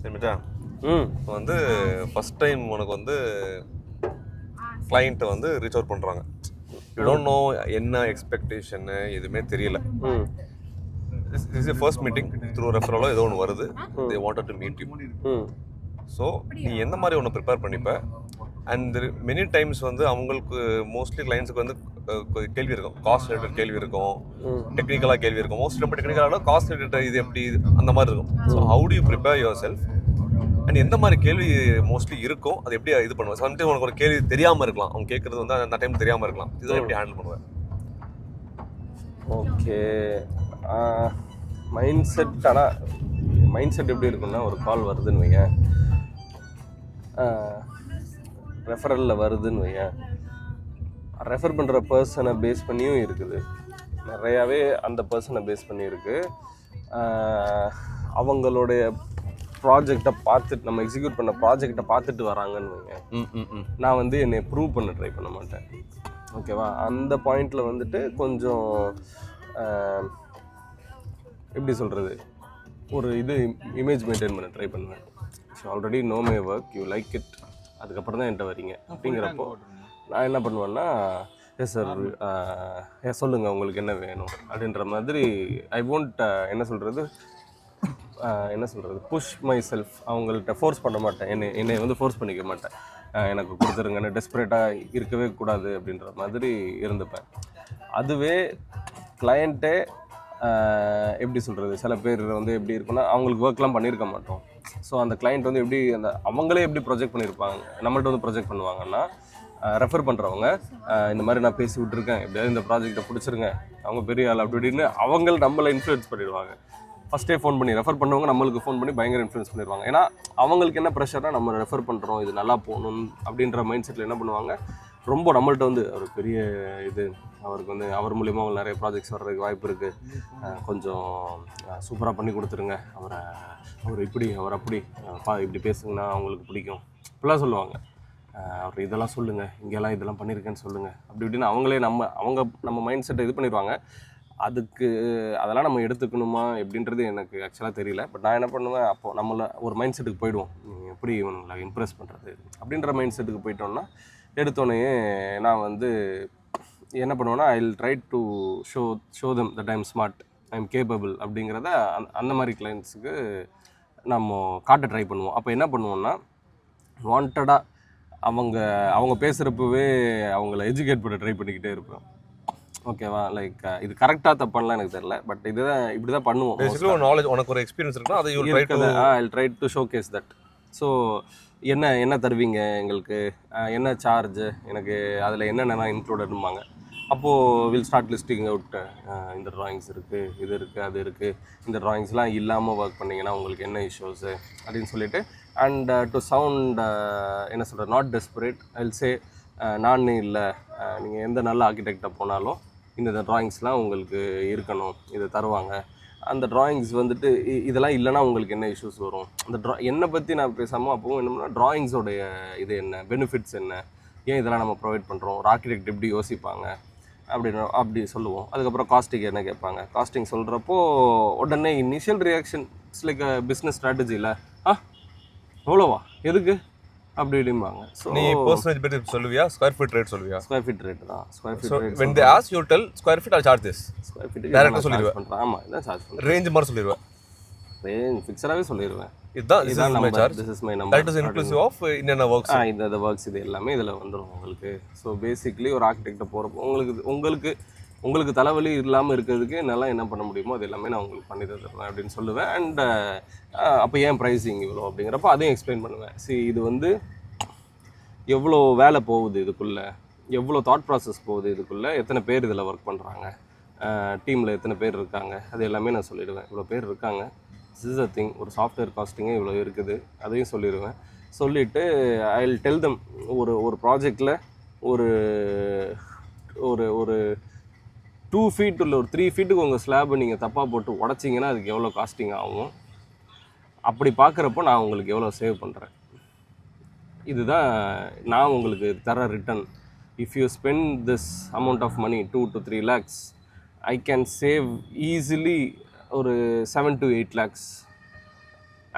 சரிமிட்டா வந்து first time உனக்கு வந்து கிளைண்ட்டை வந்து ரீச் அவுட் பண்ணுறாங்க. யூ டோன்ட் நோ என்ன எக்ஸ்பெக்டேஷன்னு எதுவுமே தெரியல. இஸ் ஃபர்ஸ்ட் மீட்டிங் த்ரூ ரெஃபரலோ ஏதோ ஒன்று வருது. They wanted to meet you. So நீ எந்த மாதிரி ஒன்று ப்ரிப்பேர் பண்ணிப்ப. அண்ட் மெனி டைம்ஸ் வந்து அவங்களுக்கு மோஸ்ட்லி கிளைண்ட்ஸுக்கு வந்து கேள்வி இருக்கும், காஸ்ட் ரிலேட்டட் கேள்வி இருக்கும், டெக்னிக்கலாக கேள்வி இருக்கும். மோஸ்ட்லி நம்ம டெக்னிக்கலாக காஸ்ட் ரிலேட்டட் இது எப்படி அந்த மாதிரி இருக்கும். So how to you prepare your self and எந்த மாதிரி கேள்வி மோஸ்ட்லி இருக்கும், அது எப்படி இது பண்ணுவேன். சம்டைம் உனக்கு ஒரு கேள்வி தெரியாமல் இருக்கலாம், அவங்க கேட்குறது வந்து அந்த டைம் தெரியாமல் இருக்கலாம். இதெல்லாம் எப்படி ஹேண்டில் பண்ணுவேன்? Okay, mind set. ஆனால் மைண்ட் செட் எப்படி இருக்குன்னா, ஒரு கால் வருதுன்னு வைங்க, ரெஃபரலில் வருதுன்னு வைங்க, ரெஃபர் பண்ணுற பர்சனை பேஸ் பண்ணியும் இருக்குது, நிறையாவே அந்த பர்சனை பேஸ் பண்ணியிருக்கு. அவங்களுடைய ப்ராஜெக்டை பார்த்துட்டு, நம்ம எக்ஸிக்யூட் பண்ண ப்ராஜெக்டை பார்த்துட்டு வராங்கன்னு வைங்க, நான் வந்து என்னை ப்ரூவ் பண்ண ட்ரை பண்ண மாட்டேன். ஓகேவா? அந்த பாயிண்டில் வந்துட்டு கொஞ்சம் எப்படி சொல்கிறது, ஒரு இமேஜ் மெயின்டைன் பண்ண ட்ரை பண்ணுவேன். So already know my work, you like it, அதுக்கப்புறம் தான் என்கிட்ட வரீங்க அப்படிங்கிறப்போ நான் என்ன பண்ணுவேன்னா, எஸ் சார், சொல்லுங்கள் உங்களுக்கு என்ன வேணும் அப்படின்ற மாதிரி. ஐ ஒன்ட் என்ன சொல்கிறது புஷ் மை செல்ஃப். அவங்கள்ட்ட ஃபோர்ஸ் பண்ண மாட்டேன், என்னை வந்து ஃபோர்ஸ் பண்ணிக்க மாட்டேன். எனக்கு கொடுத்துருங்கன்னு டெஸ்பரேட்டாக இருக்கவே கூடாது அப்படின்ற மாதிரி இருந்துப்பேன். அதுவே கிளையண்ட்டே எப்படி சொல்கிறது, சில பேர் வந்து எப்படி இருக்குன்னா, அவங்களுக்கு ஒர்க்லாம் பண்ணியிருக்க மாட்டோம். ஸோ அந்த கிளைண்ட் வந்து எப்படி அவங்களே எப்படி ப்ரொஜெக்ட் பண்ணியிருப்பாங்க, நம்மள்ட்ட வந்து ப்ரொஜெக்ட் பண்ணுவாங்கன்னா, ரெஃபர் பண்ணுறவங்க இந்த மாதிரி நான் பேசி விட்டுருக்கேன், எப்படியாவது இந்த ப்ராஜெக்டை பிடிச்சிருங்க, அவங்க பெரிய ஆள் அப்படி இப்படின்னு அவங்க நம்மளை இன்ஃப்ளூயன்ஸ் பண்ணிடுவாங்க. ஃபஸ்ட்டே ஃபோன் பண்ணி ரெஃபர் பண்ணுறவங்க நம்மளுக்கு ஃபோன் பண்ணி பயங்கர இன்ஃப்ளூயன்ஸ் பண்ணிடுவாங்க. ஏன்னா அவங்களுக்கு என்ன ப்ரெஷர்னா, நம்ம ரெஃபர் பண்ணுறோம், இது நல்லா போகணும் அப்படின்ற மைண்ட் செட்டில் என்ன பண்ணுவாங்க, ரொம்ப நம்மள்ட்ட வந்து ஒரு பெரிய இது, அவருக்கு வந்து அவர் மூலிமா அவங்க நிறைய ப்ராஜெக்ட்ஸ் வர்றதுக்கு வாய்ப்பு இருக்குது, கொஞ்சம் சூப்பராக பண்ணி கொடுத்துருங்க, அவர் இப்படி அவர் அப்படி இப்படி பேசுங்கன்னா அவங்களுக்கு பிடிக்கும் இப்படிலாம் சொல்லுவாங்க. அவர் இதெல்லாம் சொல்லுங்கள், இங்கெல்லாம் இதெல்லாம் பண்ணியிருக்கேன்னு சொல்லுங்கள், அப்படி இப்படின்னு அவங்களே நம்ம மைண்ட் செட்டை இது பண்ணிடுவாங்க. அதெல்லாம் நம்ம எடுத்துக்கணுமா எப்படின்றது எனக்கு ஆக்சுவலாக தெரியல. பட் நான் என்ன பண்ணுவேன், அப்போது நம்மளை ஒரு மைண்ட் செட்டுக்கு போயிடுவோம், எப்படி இவங்களை இம்ப்ரெஸ் பண்ணுறது அப்படின்ற மைண்ட் செட்டுக்கு போயிட்டோம்னா, எடுத்தோடனே நான் வந்து என்ன பண்ணுவேன்னா, I will try to show them that I am smart, I am capable அப்படிங்கிறத அந்த மாதிரி கிளைண்ட்ஸுக்கு நம்ம காட்ட ட்ரை பண்ணுவோம். அப்போ என்ன பண்ணுவோம்னா, வாண்டடாக அவங்க பேசுகிறப்பவே அவங்கள எஜுகேட் பண்ண ட்ரை பண்ணிக்கிட்டே இருப்பேன். ஓகேவா? லைக் இது கரெக்டாக தப்பானலாம் எனக்கு தெரியல, பட் இப்படி தான் பண்ணுவோம். பேசிக்கலி ஒரு நாலேஜ், உனக்கு ஒரு எக்ஸ்பீரியன்ஸ் இருக்குன்னா அதை I try to showcase that. So என்ன தருவீங்க எங்களுக்கு, என்ன சார்ஜ், எனக்கு அதில் என்னென்னலாம் இன்க்ளூடடும்பாங்க. அப்போது வில் ஸ்டார்ட் லிஸ்டிங் அவுட், இந்த ட்ராயிங்ஸ் இருக்குது, இது இருக்குது, அது இருக்குது, இந்த ட்ராயிங்ஸ்லாம் இல்லாமல் ஒர்க் பண்ணிங்கன்னா உங்களுக்கு என்ன இஷ்யூஸு அப்படின்னு சொல்லிவிட்டு, அண்ட் டு சவுண்ட் என்ன சொல்கிறது, not desperate, I will say, நான் இல்லை, நீங்கள் எந்த நல்ல ஆர்கிடெக்டாக போனாலும் இந்த ட்ராயிங்ஸ்லாம் உங்களுக்கு இருக்கணும், இதை தருவாங்க. அந்த ட்ராயிங்ஸ் வந்துட்டு இதெல்லாம் இல்லைனா உங்களுக்கு என்ன இஷ்யூஸ் வரும், அந்த என்னை பற்றி நான் பேசாமல் அப்போவும் என்னன்னா, ட்ராயிங்ஸோடைய இது என்ன, பெனிஃபிட்ஸ் என்ன, ஏன் இதெல்லாம் நம்ம ப்ரொவைட் பண்ணுறோம், ஒரு ஆர்கிடெக்ட் எப்படி யோசிப்பாங்க அப்படி சொல்லுவோம். அதுக்கப்புறம் காஸ்டிங் என்ன கேட்பாங்க. காஸ்டிங் சொல்கிறப்போ உடனே initial reaction it's like a business ஸ்ட்ராட்டஜியில், எவ்வளோவா, எதுக்கு அப்படி இப்படிம்பாங்க. ஸோ நீ பர்சன்டேஜ் பற்றி சொல்லுவியா, ஸ்கொயர் ஃபீட் ரேட் சொல்லுவியா? ஸ்கொயர் ஃபீட் ரேட் தான். Square feet rate when they ask you tell square feet I'll charge this. Square feet டைரக்டா சொல்லிடுவேன். ஆமாம், இதான் சார்ஜ் பண்ணுறேன். ரேஞ்ச் மாதிரி சொல்லிடுவேன். ரேஞ்ச் ஃபிக்ஸடாகவே சொல்லிடுவேன். இதுதான் my charge. This is my number. That is inclusive of என்னென்ன ஒர்க்ஸ். இந்த ஒர்க்ஸ் இது எல்லாமே இதில் வந்துடும் உங்களுக்கு. ஸோ பேசிக்லி ஒரு ஆர்கிடெக்டை போகிறப்போ உங்களுக்கு தலைவலி இல்லாமல் இருக்கிறதுக்கு என்னால் என்ன பண்ண முடியுமோ அது எல்லாமே நான் உங்களுக்கு பண்ணி தந்துடுவேன் அப்படின்னு சொல்லுவேன். அண்ட் அப்போ ஏன் ப்ரைஸிங் இவ்வளோ அப்படிங்கிறப்போ அதையும் எக்ஸ்பிளைன் பண்ணுவேன். இது வந்து எவ்வளோ வேலை போகுது இதுக்குள்ளே, எவ்வளோ தாட் ப்ராசஸ் போகுது இதுக்குள்ளே, எத்தனை பேர் இதில் ஒர்க் பண்ணுறாங்க, டீமில் எத்தனை பேர் இருக்காங்க, அது எல்லாமே நான் சொல்லிவிடுவேன். இவ்வளோ பேர் இருக்காங்க, திஸ் இஸ் அ திங், ஒரு சாஃப்ட்வேர் காஸ்டிங்கே இவ்வளோ இருக்குது, அதையும் சொல்லிடுவேன். சொல்லிவிட்டு ஐ வில் டெல் தம், ஒரு ப்ராஜெக்டில் ஒரு ஒரு ஒரு 2 feet இல்லை ஒரு 3 feet உங்கள் ஸ்லாபை நீங்கள் தப்பாக போட்டு உடச்சிங்கன்னா அதுக்கு எவ்வளோ காஸ்டிங் ஆகும், அப்படி பார்க்குறப்போ நான் உங்களுக்கு எவ்வளோ சேவ் பண்ணுறேன், இதுதான் நான் உங்களுக்கு தர return. If you spend this amount of money 2 to 3 lakhs, I can save easily ஒரு 7 to 8 lakhs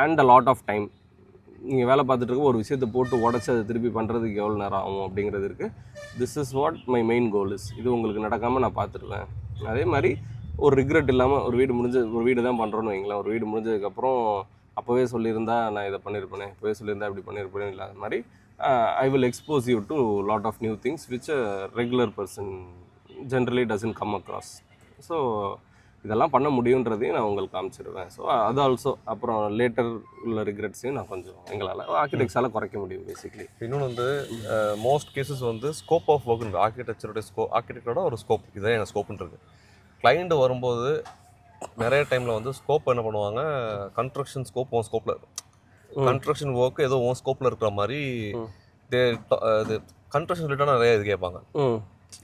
and a lot of time. நீங்கள் வேலை பார்த்துட்டு இருக்க ஒரு விஷயத்தை போட்டு உடச்சி அதை திருப்பி பண்ணுறதுக்கு எவ்வளோ நேரம் ஆகும் அப்படிங்கிறது இருக்குது. This is what my main goal is. இது உங்களுக்கு நடக்காமல் நான் பார்த்துருவேன். அதே மாதிரி ஒரு ரிக்ரெட் இல்லாமல் ஒரு வீடு தான் பண்ணுறோன்னு வைங்களேன். ஒரு வீடு முடிஞ்சதுக்கப்புறம் அப்போவே சொல்லியிருந்தா நான் இதை பண்ணியிருப்பேனே, இப்போவே சொல்லியிருந்தா இப்படி பண்ணியிருப்பேனே இல்லாத மாதிரி I will expose you to lot of new things which a regular person generally doesn't come across. So இதெல்லாம் பண்ண முடியுன்றதையும் நான் உங்களுக்கு காமிச்சிடுவேன். ஸோ அது ஆல்சோ அப்புறம் லேட்டர் உள்ள ரிக்ரெட்ஸையும் நான் கொஞ்சம் எங்களால் ஆர்கிடெக்ட்ஸால் குறைக்க முடியும் பேசிக்லி. இன்னொன்று வந்து மோஸ்ட் கேசஸ் வந்து ஸ்கோப் ஆஃப் ஒர்க் ஆர்கிடெக்சரோட ஆர்கிடெக்டரோட ஒரு ஸ்கோப் இதான் எங்கள் ஸ்கோப்புன்றது. கிளைண்ட் வரும்போது நிறைய டைமில் வந்து ஸ்கோப் என்ன பண்ணுவாங்க, கன்ஸ்ட்ரக்ஷன் ஸ்கோப் உன் ஸ்கோப்பில் கன்ஸ்ட்ரக்ஷன் ஒர்க்கு ஏதோ உன் ஸ்கோப்பில் இருக்கிற மாதிரி இது கன்ஸ்ட்ரக்ஷன் ரிலேட்டாக நிறைய இது கேட்பாங்க.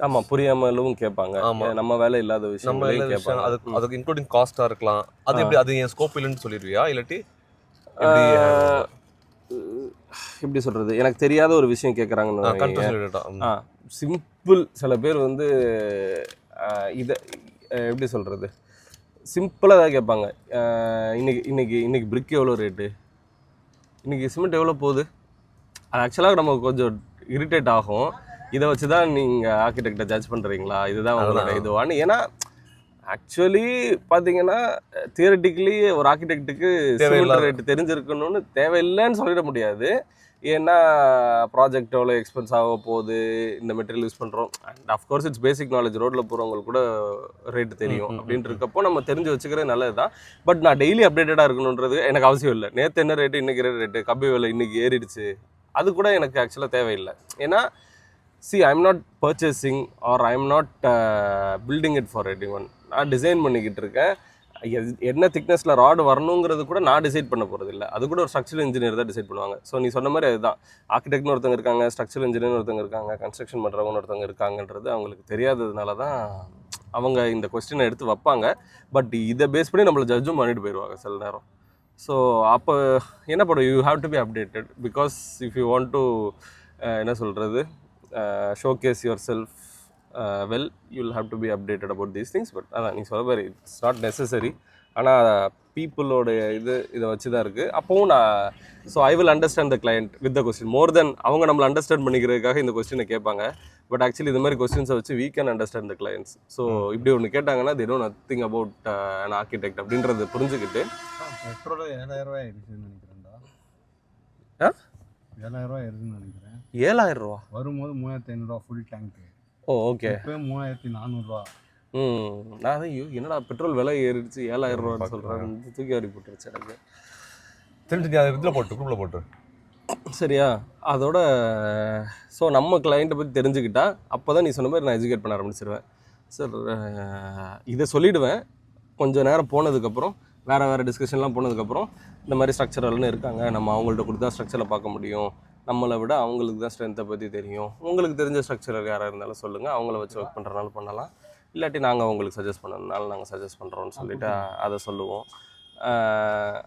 ஆமாம், புரியாமலும் கேட்பாங்க. ஆமாம், நம்ம வேலை இல்லாத விஷயம் கேட்பாங்க. அதுக்கு இன்க்ளூடிங் காஸ்ட்டாக இருக்கலாம். அது எப்படி அது என் ஸ்கோப் இல்லைன்னு சொல்லிடுவியா, இல்லாட்டி எப்படி சொல்கிறது, எனக்கு தெரியாத ஒரு விஷயம் கேட்குறாங்கன்னு சிம்பிள். சில பேர் வந்து இதை எப்படி சொல்கிறது, சிம்பிளாக தான் கேட்பாங்க. இன்னைக்கு பிரிக் எவ்வளோ ரேட்டு, இன்றைக்கி சிமெண்ட் எவ்வளோ போகுது. அது ஆக்சுவலாக நமக்கு கொஞ்சம் இரிட்டேட் ஆகும். இதை வச்சு தான் நீங்கள் ஆர்கிடெக்டை ஜட்ஜ் பண்ணுறீங்களா, இதுதான் உங்களோட இதுவான்னு. ஏன்னா ஆக்சுவலி பார்த்தீங்கன்னா தியரட்டிக்கலி ஒரு ஆர்கிடெக்ட்டுக்கு சிமெண்ட் ரேட்டு தெரிஞ்சிருக்கணும்னு தேவையில்லைன்னு சொல்லிட முடியாது. ஏன்னா ப்ராஜெக்ட் எவ்வளோ எக்ஸ்பென்ஸ் ஆக போகுது, இந்த மெட்டீரியல் யூஸ் பண்ணுறோம். And of course it's basic knowledge. ரோட்டில் போகிறவங்களுக்கு கூட ரேட்டு தெரியும். அப்படின்ட்டு இருக்கப்போ நம்ம தெரிஞ்சு வச்சுக்கிறது நல்லது தான். பட் நான் டெய்லி அப்டேட்டடாக இருக்கணுன்றது எனக்கு அவசியம் இல்லை. நேற்று என்ன ரேட்டு, இன்றைக்கி ரேட்டு, கம்பி விலை இன்றைக்கி ஏறிடுச்சு, அது கூட எனக்கு ஆக்சுவலாக தேவையில்லை. ஏன்னா I'm not purchasing or I'm not building it for anyone. நான் டிசைன் பண்ணிக்கிட்டு இருக்கேன். என்ன திக்னஸில் ராடு வரணுங்கிறது கூட நான் டிசைட் பண்ண போகிறது இல்லை. அது கூட ஒரு ஸ்ட்ரக்சரல் இன்ஜினியர் தான் டிசைட் பண்ணுவாங்க. ஸோ நீ சொன்ன மாதிரி அதுதான், ஆர்கிடெக்ட்னு ஒருத்தவங்க இருக்காங்க, ஸ்ட்ரக்சரல் இன்ஜினியர் ஒருத்தவங்க இருக்காங்க, கன்ஸ்ட்ரக்ஷன் பண்ணுறவங்க ஒருத்தவங்க இருக்காங்கன்றது அவங்களுக்கு தெரியாததுனால தான் அவங்க இந்த கொஸ்டினை எடுத்து வைப்பாங்க. பட் இதை பேஸ் பண்ணி நம்மளை ஜட்ஜும் பண்ணிட்டு போயிடுவாங்க சில நேரம். ஸோ அப்போ என்ன பண்ணும், you have to be updated. Because if you want to என்ன சொல்கிறது, showcase your self well, you will have to be updated about these things. But அதான் நீ சொல்ல மாதிரி இட்ஸ் நாட் நெசசரி. ஆனால் பீப்புளோடைய இதை வச்சு தான் இருக்குது. அப்போவும் I will understand the client with the question more then அவங்க நம்மளை அண்டர்ஸ்டாண்ட் பண்ணிக்கிறதுக்காக இந்த கொஸ்டினை கேட்பாங்க. பட் ஆக்சுவலி இந்த மாதிரி கொஸ்டின்ஸை வச்சு we can understand the clients. So இப்படி ஒன்று கேட்டாங்கன்னா they know nothing about an architect அப்படின்றத புரிஞ்சுக்கிட்டு. பெட்ரோல் 7,000 ரூபாய் ஆயிடுச்சுன்னு நினைக்கிறேன்டா. 7,000 ரூபாய் ஆயிடுச்சுன்னு நினைக்கிறேன். 7,000 ரூபா வரும்போது 3,500 ரூபா ஃபுல் டேங்க். ஓகே, இப்போ 3,400 ரூபா. நான் தான் என்னடா பெட்ரோல் விலை ஏறிடுச்சு 7,000 ரூபான்னு சொல்கிறேன், தூக்கி வாரி போட்டுருச்சு எனக்கு. தெரிஞ்சு அதை இதில் போட்டு குரூப்பில் போட்டு சரியா. அதோட ஸோ நம்ம கிளைண்ட்டை பற்றி தெரிஞ்சுக்கிட்டா அப்போ தான் நீ சொன்ன மாதிரி நான் எஜுகேட் பண்ண ஆரம்பிச்சிருவேன். சார் இதை சொல்லிவிடுவேன். கொஞ்சம் நேரம் போனதுக்கப்புறம் வேறு டிஸ்கஷன்லாம் போனதுக்கப்புறம் இந்த மாதிரி ஸ்ட்ரக்சரெல்லாம் இருக்காங்க, நம்ம அவங்கள்ட்ட கொடுத்தா ஸ்ட்ரக்சரை பார்க்க முடியும், நம்மளை விட அவங்களுக்கு தான் ஸ்ட்ரென்த்தை பற்றி தெரியும், உங்களுக்கு தெரிஞ்ச ஸ்ட்ரக்சரர் யாராக இருந்தாலும் சொல்லுங்கள், அவங்கள வச்சு ஒர்க் பண்ணுறனாலும் பண்ணலாம், இல்லாட்டி நாங்கள் உங்களுக்கு சஜஸ்ட் பண்ணணுனாலும் நாங்கள் சஜஸ்ட் பண்ணுறோன்னு சொல்லிவிட்டு அதை சொல்லுவோம்.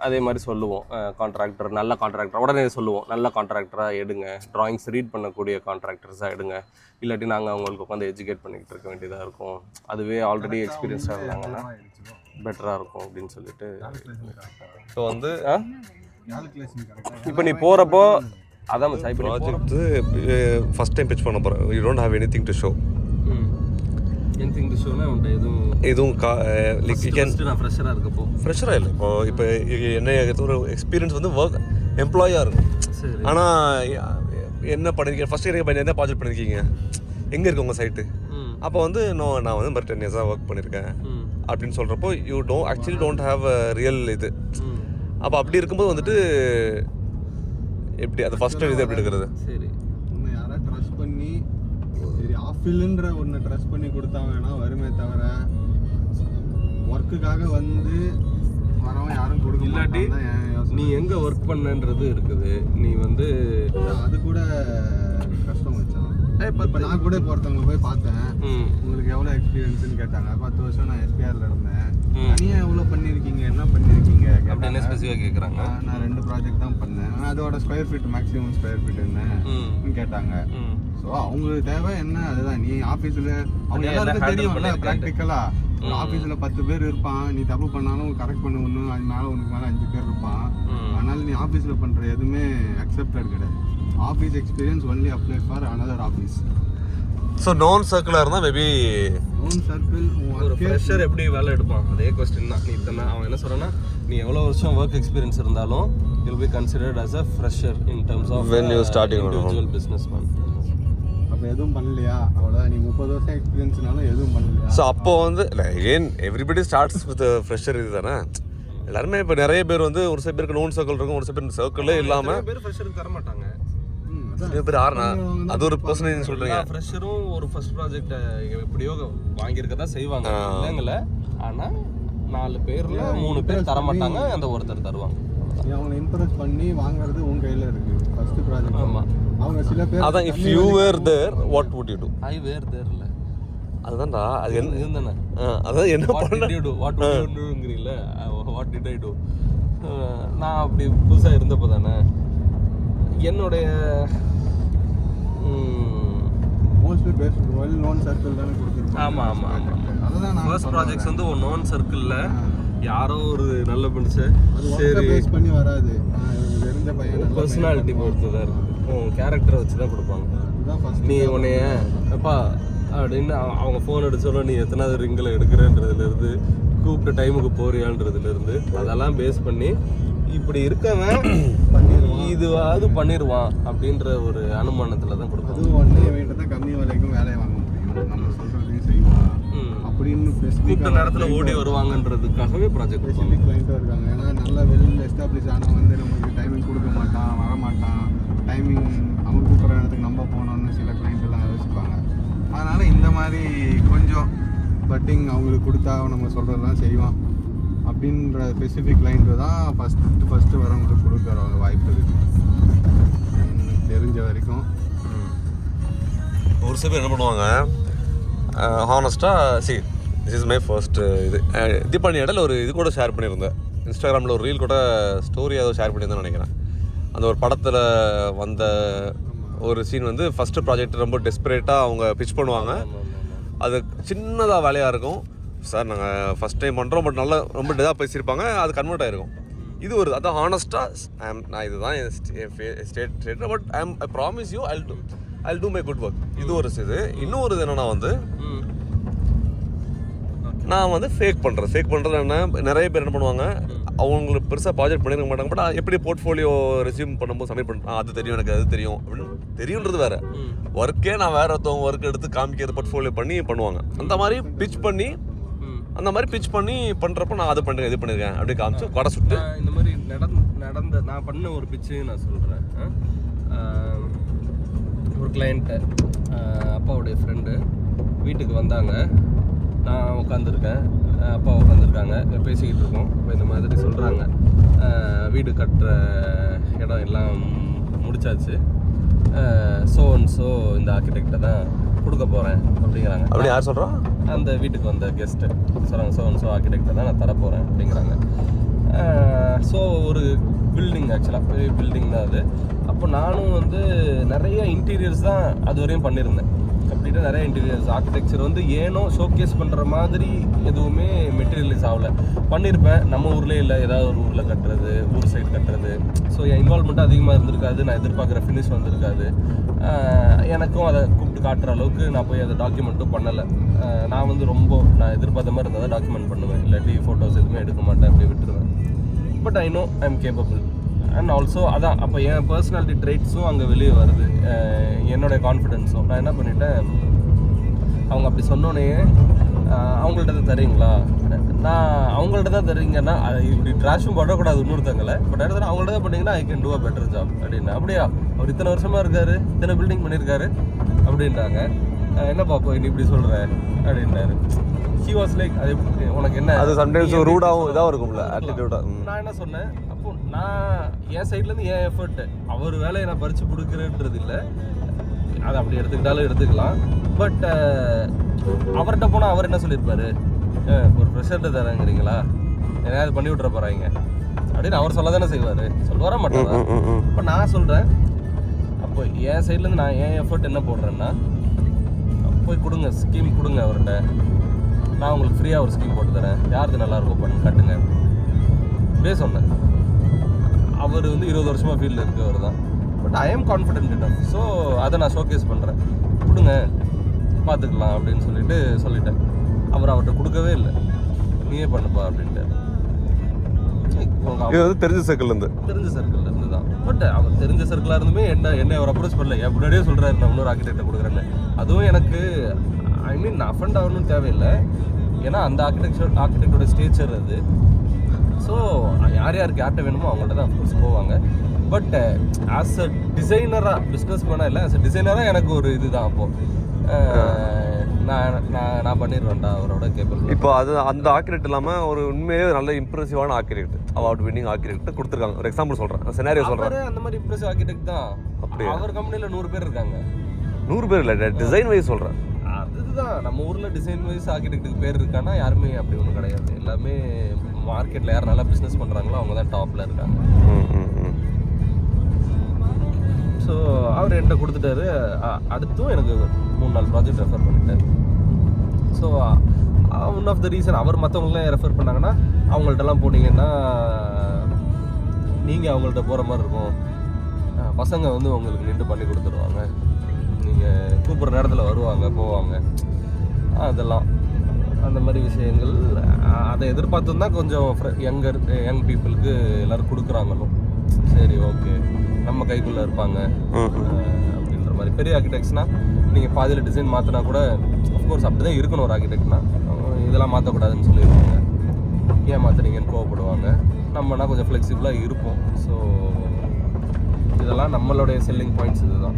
அதே மாதிரி சொல்லுவோம், கான்ட்ராக்டர் நல்ல கான்ட்ராக்டர் உடனே சொல்லுவோம், நல்ல கான்ட்ராக்டராக எடுங்க, ட்ராயிங்ஸ் ரீட் பண்ணக்கூடிய கான்ட்ராக்டர்ஸாக எடுங்க, இல்லாட்டி நாங்கள் அவங்களுக்கு உட்காந்து எஜுகேட் பண்ணிக்கிட்டு இருக்க வேண்டியதாக இருக்கும், அதுவே ஆல்ரெடி எக்ஸ்பீரியன்ஸாக இருந்தாங்கன்னா பெட்டராக இருக்கும் அப்படின்னு சொல்லிட்டு. ஸோ வந்து இப்போ நீ போகிறப்போ அதான் ப்ராஜெக்ட்டு ஃபஸ்ட் டைம் பிச் பண்ண போகிறேன். You don't have anything to show. Anything to ஷோனா எதுவும் நான் ஃப்ரெஷராக இருக்கப்போ ஃப்ரெஷராக இல்லை. இப்போ என்ன ஒரு எக்ஸ்பீரியன்ஸ் வந்து ஒர்க் எம்ப்ளாயாக இருக்கும். ஆனால் என்ன பண்ணியிருக்கீங்க, ஃபஸ்ட் இயர் என்ன ப்ராஜெக்ட் பண்ணியிருக்கீங்க, எங்கே இருக்கு உங்கள் சைட்டு, அப்போ வந்து நான் வந்து மாதிரி 10 இயர்ஸாக ஒர்க் பண்ணியிருக்கேன் அப்படின்னு சொல்கிறப்போ you actually don't have a real இது. அப்போ அப்படி இருக்கும்போது வந்துட்டு எப்படி அது ஃபர்ஸ்ட் இது எப்படி எடுக்கிறது? சரி, உன்னை யாராவது ட்ரஸ்ட் பண்ணி சரி ஆஃபில்ன்ற ஒன்று ட்ரஸ்ட் பண்ணி கொடுத்தாங்கன்னா வருமே தவிர ஒர்க்குக்காக வந்து வரவன் யாரும் கொடுக்க இல்லாட்டி நீ எங்கே ஒர்க் பண்ணன்றது இருக்குது. நீ வந்து அது கூட கஷ்டம் வச்சான். இப்போ நான் கூட இப்போ ஒருத்தவங்க போய் பார்த்தேன், உங்களுக்கு எவ்வளோ எக்ஸ்பீரியன்ஸ்னு கேட்டாங்க. 10 வருஷம் நான் எஸ்பிஆரில் இருந்தேன், தனியாக எவ்வளோ பண்ணியிருக்கீங்க, என்ன பண்ணியிருக்கீங்க அப்படின்னு ஸ்பெசிஃபிக்காக கேட்குறாங்க. நான் 2 ப்ராஜெக்ட் தான் பண்ணேன், ஆனால் அதோட square feet maximum square feet என்னன்னு கேட்டாங்க. ஸோ அவங்களுக்கு தேவை என்ன, அதுதான். நீ ஆஃபீஸில் அவங்க எல்லாருக்கும் தெரியும்ல ப்ராக்டிக்கலாக, ஒரு ஆஃபீஸில் 10 பேர் இருப்பான், நீ தப்பு பண்ணாலும் கரெக்ட் பண்ண ஒன்று, அது மேலே உனக்கு மேலே 5 பேர் இருப்பான். அதனால நீ ஆஃபீஸில் பண்ணுற எதுவுமே அக்செப்டட் கிடையாது. Office experience only apply for another office. So நான் சர்க்கிளாக இருந்தால் மேபி ஓன் சர்க்கிள் ஒரு ஃப்ரெஷர் எப்படி வேலை எடுப்பான் அதே கொஸ்டின் தான். நீ இத்தனை அவன் என்ன சொல்கிறான்னா, நீ எவ்வளோ வருஷம் ஒர்க் எக்ஸ்பீரியன்ஸ் இருந்தாலும் will be considered as a fresher in terms of when you starting individual businessman. அப்போ எதுவும் பண்ணலையா அவ்வளோதான். நீ 30 வருஷம் எக்ஸ்பீரியன்ஸ்னாலும் எதுவும் பண்ணலையா. ஸோ அப்போ வந்து ஏன் எவ்ரிபடி ஸ்டார்ட்ஸ் வித் ஃப்ரெஷர் இது தானே. எல்லாருமே இப்போ நிறைய பேர் வந்து ஒரு சில பேருக்கு நோன் சர்க்கிள் இருக்கும், ஒரு சில பேர் சர்க்கிளே இல்லாமல் பேர் ஃப்ரெஷருக்கு தர மாட்டாங்க. சில பேர் ஆறுனா அது ஒரு பர்சனேஜ் சொல்கிறீங்க. ஃப்ரெஷரும் ஒரு ஃபர்ஸ்ட் ப்ராஜெக்ட் எப்படியோ வாங்கியிருக்கதா செய்வாங்க இல்லைங்கள. ஆனால் 4 பேரில் 3 பேர் தர மாட்டாங்க, அந்த ஒருத்தர் தருவாங்க. அவங்களை இம்ப்ரெஸ் பண்ணி வாங்குறது உன் கையில் இருக்கு ஃபர்ஸ்ட் ப்ராஜெக்ட். ஆமாம், அவங்க சில பேர் அதான் if you were there what would you do. I were there இல்லை அதுதான்டா அது என்ன இருந்தானே. அதான் என்ன வாட் பண்ண did you do, what would you டுங்கிறீல்ல, வாட் டிட் ஐ டு. நான் அப்படி புதுசாக இருந்தப்போ தானே என்னுடைய mostly best well known circle தானே கொடுத்துருக்கோம். ஆமாம். அதுதான் நான் ஃபர்ஸ்ட் ப்ராஜெக்ட்ஸ் வந்து ஒரு நோன் சர்க்கிளில் யாரோ ஒரு நல்ல மனுஷன் சரி பேஸ் பண்ணி வராது. தெரிஞ்ச பையன் பர்சனாலிட்டி பொறுத்து தான் இருக்குது, கேரக்டரை வச்சு தான் கொடுப்பாங்க. அதுதான் ஃபர்ஸ்ட். நீ உன்னைய எப்பா அப்படின்னு அவங்க ஃபோன் அடிச்சோன்னா நீ எத்தனாவது ரிங்கில் எடுக்கிறன்றதுலேருந்து கூப்பிட்ட டைமுக்கு போறியான்றதுலேருந்து அதெல்லாம் பேஸ் பண்ணி இப்படி இருக்கவன் இதுவாது பண்ணிடுவான் அப்படின்ற ஒரு அனுமானத்தில் தான் கொடுப்பாங்க. அதுவும் ஒன்றே வேண்டியது தான் கம்மி விலைக்கும் வேலையை வாங்க முடியும், நம்ம சொல்கிறதையும் செய்வான் அப்படின்னு கூப்பிட்ட நேரத்தில் ஓடி வருவாங்கன்றதுக்காகவே ப்ராஜெக்ட் ஸ்பெசிஃபிக் கிளைண்ட்டும் இருக்காங்க. ஏன்னா நல்ல வெல் எஸ்டாப்ளிஷ் ஆனவன் வந்து நமக்கு டைமிங் கொடுக்க மாட்டான், வரமாட்டான். டைமிங் அவங்க கூப்பிட்ற இடத்துக்கு நம்ம போனோம்னு சில கிளைண்ட் எல்லாம் யோசிப்பாங்க. அதனால் இந்த மாதிரி கொஞ்சம் பட்டிங் அவங்களுக்கு கொடுத்தா நம்ம சொல்கிறதெல்லாம் செய்வான் அப்படின்ற ஸ்பெசிஃபிக் கிளைண்ட்டு தான் ஃபஸ்ட்டு வரவங்களுக்கு கொடுக்குற வாய்ப்பு இருக்குது எனக்கு தெரிஞ்ச வரைக்கும். ஒரு சில பேர் என்ன பண்ணுவாங்க ஹானஸ்ட்டாக திஸ் இஸ் மை ஃபர்ஸ்ட் இது தீபாவளி இடையில ஒரு இது கூட ஷேர் பண்ணியிருந்தேன் இன்ஸ்டாகிராமில், ஒரு ரீல் கூட ஸ்டோரி ஏதோ ஷேர் பண்ணியிருந்தேன்னு நினைக்கிறேன். அந்த ஒரு படத்தில் வந்த ஒரு சீன் வந்து ஃபஸ்ட்டு ப்ராஜெக்ட் ரொம்ப டெஸ்பரேட்டாக அவங்க பிச் பண்ணுவாங்க. அது சின்னதாக வேலையாக இருக்கும். சார் நாங்கள் ஃபஸ்ட் டைம் பண்ணுறோம், பட் நல்லா ரொம்ப இதாக பேசியிருப்பாங்க, அது கன்வெர்ட் ஆகிருக்கும். இது ஒரு அதான் ஹானஸ்ட்டாக நான் இதுதான் state but I promise you I'll do my good work. இது ஒரு இது. இன்னொரு இது என்னன்னா வந்து நான் வந்து ஃபேக் பண்ணுறது என்ன, நிறைய பேர் என்ன பண்ணுவாங்க அவங்களுக்கு பெருசாக ப்ராஜெக்ட் பண்ணியிருக்க மாட்டாங்க, பட் எப்படி போர்ட்ஃபோலியோ ரெஸ்யூம் பண்ணும்போது சப்மிட் பண்ணுறேன் அது தெரியும் எனக்கு, அது தெரியும் அப்படின்னு தெரியுன்றது வேறு. ஒர்க்கே நான் வேறு ஒருத்தவங்க ஒர்க் எடுத்து காமிக்கிறது போர்ட்ஃபோலியோ பண்ணி பண்ணுவாங்க. அந்த மாதிரி பிச் பண்ணி பண்ணுறப்ப நான் அது பண்ணுறேன் இது பண்ணியிருக்கேன் அப்படி காமிச்சு கொடை சுட்டு இந்த மாதிரி நடந்த நான் பண்ண ஒரு பிச்சு நான் சொல்கிறேன். ஒரு கிளைண்ட்டு அப்பாவுடைய ஃப்ரெண்டு வீட்டுக்கு வந்தாங்க, நான் உட்காந்துருக்கேன், அப்பா உட்காந்துருக்காங்க, பேசிக்கிட்டு இருக்கோம். இப்போ இந்த மாதிரி சொல்கிறாங்க, வீடு கட்டுற இடம் எல்லாம் முடிச்சாச்சு, ஸோ இந்த ஆர்கிடெக்டை தான் கொடுக்க போகிறேன் அப்படிங்கிறாங்க. அப்படி யார் சொல்கிறோம்? அந்த வீட்டுக்கு வந்த கெஸ்ட்டு சொல்கிறாங்க, ஸோ ஆர்கிடெக்டை தான் நான் தரப்போகிறேன் அப்படிங்கிறாங்க. ஸோ ஒரு பில்டிங், ஆக்சுவலாக பெரிய பில்டிங் தான் அது. அப்போ நானும் வந்து நிறைய இன்டீரியர்ஸ் தான் அது வரையும் பண்ணியிருந்தேன். கம்ப்ளீட்டாக நிறைய இன்டீரியர்ஸ் ஆர்கிடெக்சர் வந்து ஏனோ ஷோகேஸ் பண்ணுற மாதிரி எதுவுமே மெட்டீரியலைஸ் ஆகலை. பண்ணியிருப்பேன், நம்ம ஊர்லேயே இல்லை, ஏதாவது ஒரு ஊரில் கட்டுறது, ஊர் சைடு கட்டுறது. ஸோ என் இன்வால்மெண்ட்டும் அதிகமாக இருந்திருக்காது, நான் எதிர்பார்க்குற ஃபினிஷ் வந்திருக்காது. எனக்கும் அதை கூப்பிட்டு காட்டுற அளவுக்கு நான் போய் அதை டாக்குமெண்ட்டும் பண்ணலை. நான் வந்து நான் எதிர்பார்த்த மாதிரி இருந்தால் தான் டாக்குமெண்ட் பண்ணுவேன், இல்லாட்டி ஃபோட்டோஸ் எதுவுமே எடுக்க மாட்டேன், அப்படி விட்டுருவேன். But I know I am capable. And also அதான் அப்போ என் பர்சனாலிட்டி ட்ரைட்ஸும் அங்கே வெளியே வருது, என்னோடய கான்ஃபிடென்ஸும். நான் என்ன பண்ணிட்டேன், அவங்க அப்படி சொன்னோன்னே அவங்கள்ட்ட தான் தரீங்களா, நான் அவங்கள்ட்ட தான் தரீங்கன்னா இப்படி ட்ராஷும் பண்ணக்கூடாது இன்னொருத்தங்களை, பட் அடுத்த அவங்கள்ட்ட தான் பண்ணிங்கன்னா I can do a better job அப்படின்னு. அப்படியா, அவர் இத்தனை வருஷமாக இருக்காரு, இத்தனை பில்டிங் பண்ணியிருக்காரு அப்படின்றாங்க. என்ன பாப்போம் நீ இப்படி சொல்கிற அப்படின்றாரு. ஹி வாஸ் லைக், அது உனக்கு என்ன, அது சம்டைம்ஸ் ரூடாகவும் இதாக இருக்கும்ல ஆட்டிடியூடாக. நான் என்ன சொன்னேன், அப்போ நான் என் சைட்லேருந்து என் எஃபர்ட், அவர் வேலையை நான் பறித்து கொடுக்குறேன்றது இல்லை, அதை அப்படி எடுத்துக்கிட்டாலும் எடுத்துக்கலாம். பட் அவர்கிட்ட போனால் அவர் என்ன சொல்லியிருப்பாரு, ஒரு ப்ரெஷர்கிட்ட தரேங்கிறீங்களா, எதாவது பண்ணி விட்ற போகிறாங்க அப்படின்னு அவர் சொல்ல தானே செய்வார், சொல்ல மாட்டாங்க. இப்போ நான் சொல்கிறேன், அப்போ என் சைட்லேருந்து நான் என் எஃபர்ட் என்ன போடுறேன்னா, போய் கொடுங்க, ஸ்கீம் கொடுங்க அவர்கிட்ட, நான் உங்களுக்கு ஃப்ரீயாக ஒரு ஸ்கீம் போட்டு தரேன், யாருக்கு நல்லாயிருக்கும் பண்ணி கட்டுங்க அப்படியே சொன்னேன். அவர் வந்து 20 வருஷமாக ஃபீல்டில் இருக்கவர் தான். But I am confident enough. So அதை நான் ஷோகேஸ் பண்ணுறேன். கொடுங்க பார்த்துக்கலாம் அப்படின்னு சொல்லிட்டேன். அவர்கிட்ட கொடுக்கவே இல்லை. நீயே பண்ணுப்பா அப்படின்ட்டு. இது வந்து தெரிஞ்ச சர்க்கிள்லேருந்து தான். பட் அவர் தெரிஞ்ச சர்க்கிளாக இருந்துமே என்ன அவர் அப்ரோச் பண்ணல. என் முன்னாடியே சொல்கிறாரு நான் இன்னொரு ஆர்கிடெக்டை கொடுக்குறேன்னு. அதுவும் எனக்கு ஐ மீன் அஃபண்ட் ஆகணும்னு தேவையில்லை. ஏன்னா அந்த ஆர்கிடெக்டோட ஸ்டேச்சர் அது. ஸோ யாருக்கு யார்கிட்ட வேணுமோ அவங்கள்ட்ட தான் அஃப்கோர்ஸ் போவாங்க. பட் ஆஸ் அ டிசைனராக, பிஸ்னஸ் மேனாக இல்லை, ஆஸ் அ டிசைனராக எனக்கு ஒரு இதுதான். அப்போது நான் பண்ணிடுவேன்டா அவரோட கேபிள். இப்போ அது அந்த ஆர்கிடெக்ட் இல்லாமல் ஒரு உண்மையே நல்ல இம்ப்ரெசிவான ஆர்கிடெக்ட், அவார்ட் வின்னிங் ஆர்கிடெக்ட் கொடுத்துருக்காங்க. ஒரு எக்ஸாம்பிள் சொல்கிறேன், செனாரியோ சொல்கிறேன். அந்த மாதிரி இம்ப்ரெசிவ் ஆர்கிடெக்ட் தான். அப்படியே அவர் கம்பெனியில் 100 பேர் இருக்காங்க. 100 பேர் இல்லை, டிசைன் வைஸ் சொல்கிறேன். அதுதான் நம்ம ஊரில் டிசைன் வைஸ் ஆர்கிடெக்ட்டுக்கு பேர் இருக்கான்னா யாருமே அப்படி ஒன்றும் கிடையாது. எல்லாமே மார்க்கெட்டில் யார் நல்லா பிஸ்னஸ் பண்ணுறாங்களோ அவங்க தான் டாப்பில் இருக்காங்க. ஸோ அவர் என்கிட்ட கொடுத்துட்டாரு. அடுத்தும் எனக்கு 3-4 ப்ராஜெக்ட் ரெஃபர் பண்ணிட்டார். So one of the reason அவர் மற்றவங்களாம் ரெஃபர் பண்ணாங்கன்னா அவங்கள்ட்டலாம் போனீங்கன்னா நீங்கள் அவங்கள்ட்ட போகிற மாதிரி இருக்கும். பசங்க வந்து உங்களுக்கு நின்று பண்ணி கொடுத்துருவாங்க. நீங்கள் கூப்பிட்ற நேரத்தில் வருவாங்க போவாங்க. அதெல்லாம் அந்த மாதிரி விஷயங்கள் அதை எதிர்பார்த்து தான் கொஞ்சம் யங் பீப்புளுக்கு எல்லோரும் கொடுக்குறாங்களும். சரி ஓகே நம்ம கைக்குள்ளே இருப்பாங்க அப்படின்ற மாதிரி. பெரிய ஆர்கிடெக்ட்ஸ்னால் நீங்கள் பாதியில் டிசைன் மாற்றினா கூட அஃப்கோர்ஸ் அப்படி தான் இருக்கணும். ஒரு ஆர்கிடெக்ட்னா இதெல்லாம் மாற்றக்கூடாதுன்னு சொல்லிடுவாங்க. ஏன் மாற்றுறீங்கன்னு கோவப்படுவாங்க. நம்மனா கொஞ்சம் ஃப்ளெக்சிபிளாக இருப்போம். ஸோ இதெல்லாம் நம்மளுடைய செல்லிங் பாயிண்ட்ஸ். இதுதான்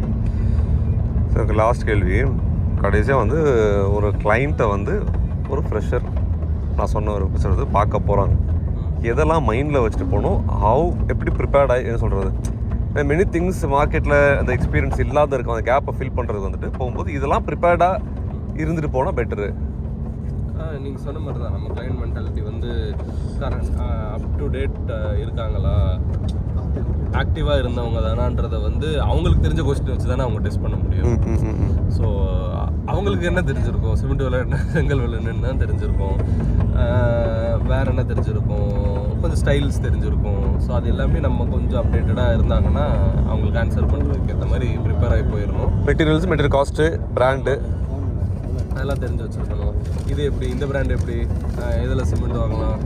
சார். லாஸ்ட் கேள்வி, கடைசியாக வந்து ஒரு கிளைண்ட்டை வந்து ஒரு ஃப்ரெஷர், நான் சொன்ன ஒரு ஃப்ரெஷர் வந்து பார்க்க போகிறாங்க. எதெல்லாம் மைண்டில் வச்சுட்டு போகணும், எப்படி ப்ரிப்பேர்டாக என்ன சொல்கிறது, மெனி திங்ஸ் மார்க்கெட்டில் அந்த எக்ஸ்பீரியன்ஸ் இல்லாத இருக்கும். அந்த கேப்பை ஃபில் பண்ணுறது வந்துட்டு போகும்போது இதெல்லாம் ப்ரிப்பேர்டாக இருந்துட்டு போனால் பெட்டரு. நீங்கள் சொன்ன மாதிரி தான் நம்ம கிளைண்ட் மென்டாலிட்டி வந்து அப் டு டேட் இருக்காங்களா, ஆக்டிவாக இருந்தவங்க தானான்றதை வந்து அவங்களுக்கு தெரிஞ்ச கொஸ்டின் வச்சு தானே அவங்க டெஸ்ட் பண்ண முடியும். ஸோ அவங்களுக்கு என்ன தெரிஞ்சிருக்கும், சிமெண்ட் விலை என்ன, செங்கல் விலை என்னன்னு தெரிஞ்சிருக்கும், வேறு என்ன தெரிஞ்சிருக்கும், கொஞ்சம் ஸ்டைல்ஸ் தெரிஞ்சிருக்கும். ஸோ அது எல்லாமே நம்ம கொஞ்சம் அப்டேட்டடாக இருந்தாங்கன்னா அவங்களுக்கு ஆன்சர் பண்ணுறதுக்கு ஏற்ற மாதிரி ப்ரிப்பேர் ஆகி போயிடணும். மெட்டீரியல் காஸ்ட்டு, பிராண்டு அதெல்லாம் தெரிஞ்சு வச்சுருக்கணும். இது எப்படி, இந்த பிராண்ட் எப்படி, எதில் சிமெண்ட் வாங்கலாம்,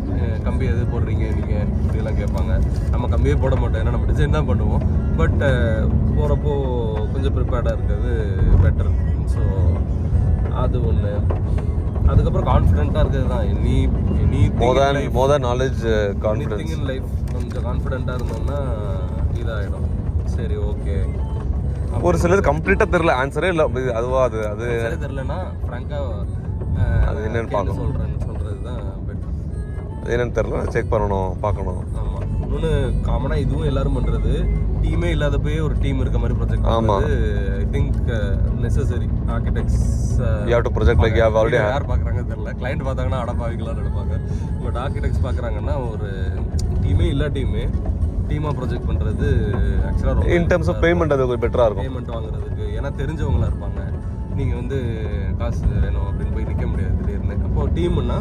கம்பி எது போடுறீங்க நீங்கள், இப்படிலாம் கேட்பாங்க. நம்ம கம்பியே போட மாட்டோம், ஏன்னா நம்ம டிசைன் தான் பண்ணுவோம். பட் போகிறப்போ கொஞ்சம் ப்ரிப்பேர்டாக இருக்கிறது பெட்டர். ஸோ அது ஒன்று. அதுக்கப்புறம் கான்ஃபிடென்ட்டாக இருக்கிறது தான். மோர் தென் நாலேஜ், கான்ஃபிடன்ஸ் இன் லைஃப். கொஞ்சம் கான்ஃபிடென்ட்டாக இருந்தோம்னா இதாகிடும். சரி ஓகே. ஒரு சிலர் கம்ப்ளீட்டாக தெரில, ஆன்சரே இல்லை, அதுவா அது தெரிலன்னா ஃப்ராங்காக அது என்னென்னு சொல்கிறது தான் பெட்டர். அது என்னென்னு தெரில, செக் பண்ணணும், பார்க்கணும். ஆமாம். இன்னொன்று காமனாக இதுவும் எல்லோரும் பண்ணுறது, டீமே இல்லாதப்பே ஒரு டீம் இருக்க மாதிரி ப்ரொஜெக்ட். ஆமாம், I think necessary. Architects project like already யார் பார்க்குறாங்க தெரில. கிளைண்ட் பார்த்தாங்கன்னா அடப்பாவிக்கலாம்னு எடுப்பாங்க. பட் ஆர்கிடெக்ட்ஸ் பார்க்குறாங்கன்னா ஒரு டீமே இல்லாட்டியுமே டீமாக ப்ரொஜெக்ட் பண்ணுறது ஆக்சுவலாக இன் டர்ம்ஸ் ஆஃப் பேமெண்ட் அது பெட்டராக இருக்கும். பேமெண்ட் வாங்குறதுக்கு ஏன்னா தெரிஞ்சவங்களாக இருப்பாங்க. நீங்கள் வந்து காசு வேணும் அப்படின்னு போய் நிற்க முடியாது திடீர்னு. அப்போது டீம்னா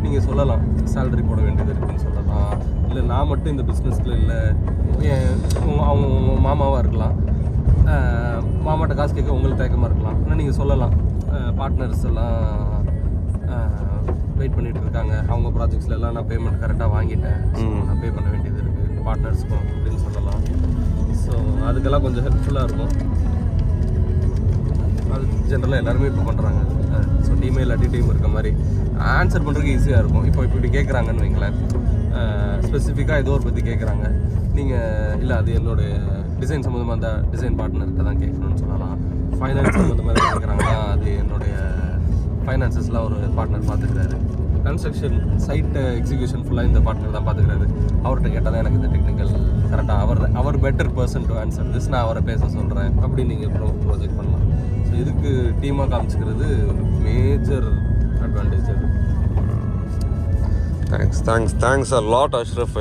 நீங்கள் சொல்லலாம், சேலரி போட வேண்டியது இருக்குன்னு சொல்லலாம். இல்லை நான் மட்டும் இந்த பிஸ்னஸில் இல்லை, அவங்க உங்கள் மாமாவாக இருக்கலாம், மாமாட்ட காசு கேட்க உங்களுக்கு தயக்கமாக இருக்கலாம். ஆனால் நீங்கள் சொல்லலாம், பார்ட்னர்ஸ் எல்லாம் வெயிட் பண்ணிகிட்டு இருக்காங்க, அவங்க ப்ராஜெக்ட்ஸ்லாம் நான் பேமெண்ட் கரெக்டாக வாங்கிட்டேன், நான் பே பண்ண வேண்டியது இருக்குது பார்ட்னர்ஸ்க்கும் அப்படின்னு சொல்லலாம். ஸோ அதுக்கெல்லாம் கொஞ்சம் ஹெல்ப்ஃபுல்லாக இருக்கும். அது ஜென்ரலாக எல்லாருமே இப்போ பண்ணுறாங்க. ஸோ டீமே இல்லாட்டி டீம் இருக்க மாதிரி ஆன்சர் பண்ணுறதுக்கு ஈஸியாக இருக்கும். இப்போ இப்படி கேட்குறாங்கன்னு வைங்களேன், ஸ்பெசிஃபிக்காக ஏதோ ஒரு பற்றி கேட்குறாங்க, நீங்கள் இல்லை அது என்னுடைய டிசைன் சம்மந்தமாக அந்த டிசைன் பார்ட்னர்கிட்ட தான் கேட்கணும்னு சொல்லலாம். ஃபைனான்ஸ் சம்மந்தமாக தான் கேட்குறாங்கன்னா அது என்னுடைய ஃபைனான்சஸ்லாம் ஒரு பார்ட்னர் பார்த்துக்கிறாரு. கன்ஸ்ட்ரக்ஷன் சைட் எக்ஸிக்யூஷன் ஃபுல்லாக இந்த பார்ட்னர் தான் பார்த்துக்கிறாரு. அவர்கிட்ட கேட்டால் தான் எனக்கு இந்த டெக்னிக்கல் கரெக்டாக அவர் better person to answer this, நான் அவரை பேச சொல்கிறேன் அப்படின்னு நீங்கள் ப்ராஜெக்ட் பண்ணலாம். ஸோ இதுக்கு டீமாக காமிச்சிக்கிறது ஒரு மேஜர் அட்வான்டேஜ் அது. Thanks a lot Ashraf.